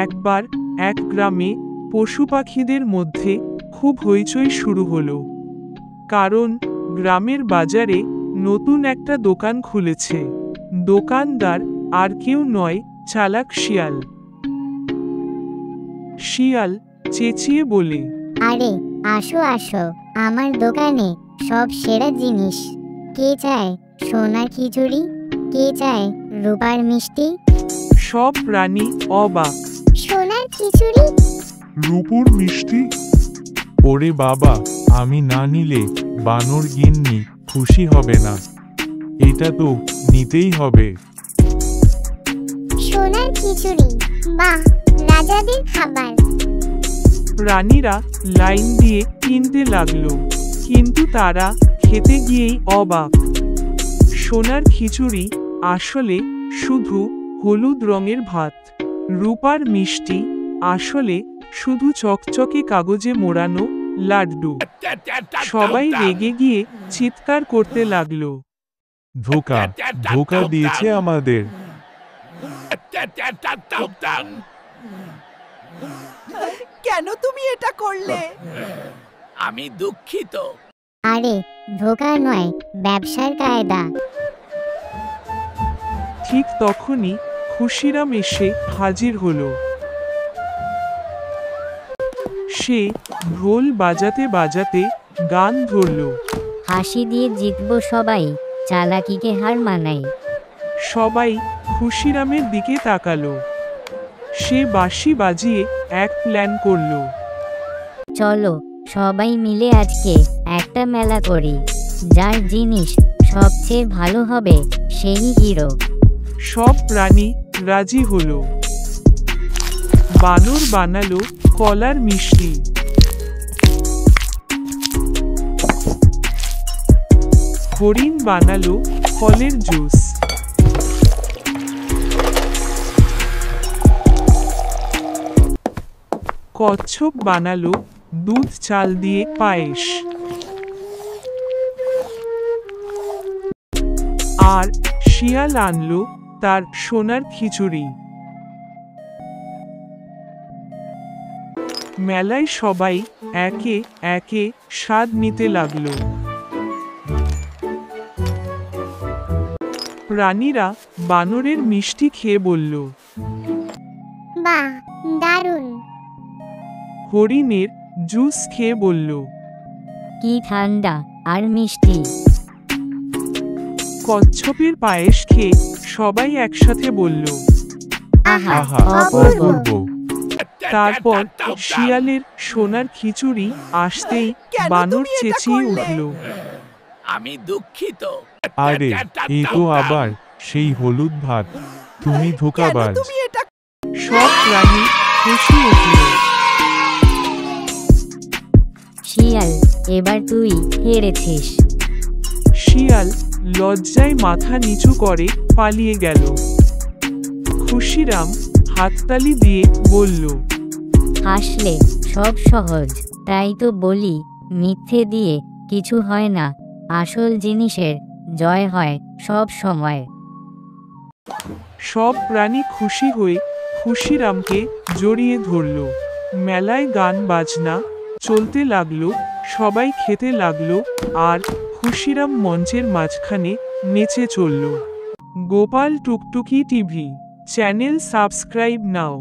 একবার এক গ্রামে পশু পাখিদের মধ্যে খুব হইচই শুরু হলো, কারণ গ্রামের বাজারে নতুন একটা দোকান খুলেছে। দোকানদার আর কেউ নয়, চালাক শিয়াল। শিয়াল চেঁচিয়ে বলে, আরে আসো আসো, আমার দোকানে সব সেরা জিনিস। কে চায় সোনার খিচুড়ি, কে চায় রূপার মিষ্টি? সব প্রাণী অবাক। সোনার খিচুড়ি, রূপুর মিষ্টি? ওরে বাবা, আমি না নিলে বানর গিন্নি খুশি হবে না। এটা তো নিতেই হবে। সোনার খিচুড়ি, বাহ, রাজাদের খাবার। প্রাণীরা লাইন দিয়ে কিনতে লাগলো, কিন্তু তারা খেতে গিয়েই অবাক। সোনার খিচুড়ি আসলে শুধু হলুদ রঙের ভাত। রূপার মিষ্টি আসলে শুধু চকচকে কাগজে মোড়ানো লাড্ডু। সবাই রেগে গিয়ে চিৎকার করতে লাগলো। ধোকা, ধোকা দিয়েছে আমাদের। কেন তুমি এটা করলে? আমি দুঃখিত। আরে ধোকা নয়, ব্যবসার কায়দা। ঠিক তখনই খুশিরাম এসে হাজির হলো। সে ঢোল বাজাতে বাজাতে গান ধরল। হাসি দিয়ে জিতবো সবাই, চালাকিকে হার মানাই। সবাই খুশিরামের দিকে তাকালো। সে বাঁশি বাজিয়ে এক প্ল্যান করলো। চলো সবাই মিলে আজকে একটা মেলা করি, যার জিনিস সবচেয়ে ভালো হবে সেই হিরো। সব প্রাণী রাজি হলো। বানর বানালো কলার মিষ্টি, হরিণ বানালো ফলের জুস, কচ্ছপ বানালো দুধ চাল দিয়ে পায়েস, আর শিয়াল আনলো তার সোনার খিচুড়ি। মেলায় সবাই একে একে স্বাদ নিতে লাগলো। প্রাণীরা বানরের মিষ্টি খেয়ে বলল, বাহ, দারুণ। হরিণের জুস খেয়ে বলল, কি ঠান্ডা আর মিষ্টি। কচ্ছপের পায়েস খেয়ে সবাই একসাথে বলল, আহা, আহা, অপূর্ব। অপূর্ব। তারপর শিয়ালের সোনার খিচুড়ি আসতেই কেন বানর তুমি এটা চেঁচিয়ে করলে? উঠল। আমি দুঃখিত। আরে এ তো আবার সেই হলুদ ভাত। তুমি কেন ধোকাবাজ। তুমি এটা? সব প্রাণী হেসে উঠল। শিয়াল, এবার তুই হেরেছিস। শিয়াল লজ্জায় মাথা নিচু করে পালিয়ে গেল। খুশিরাম হাততালি দিয়ে বলল, হাসলে সব সহজ, তাই তো বলি মিথ্যে দিয়ে কিছু হয় না, আসল জিনিসের জয় হয় সব সময়। সব প্রাণী খুশি হয়ে খুশিরামকে জড়িয়ে ধরল। মেলায় গান বাজনা চলতে লাগলো, সবাই খেতে লাগলো, আর খুশিরাম মঞ্চের মাঝখানে নেচে চলল। গোপাল টুকটুকি টিভি চ্যানেল সাবস্ক্রাইব নাও।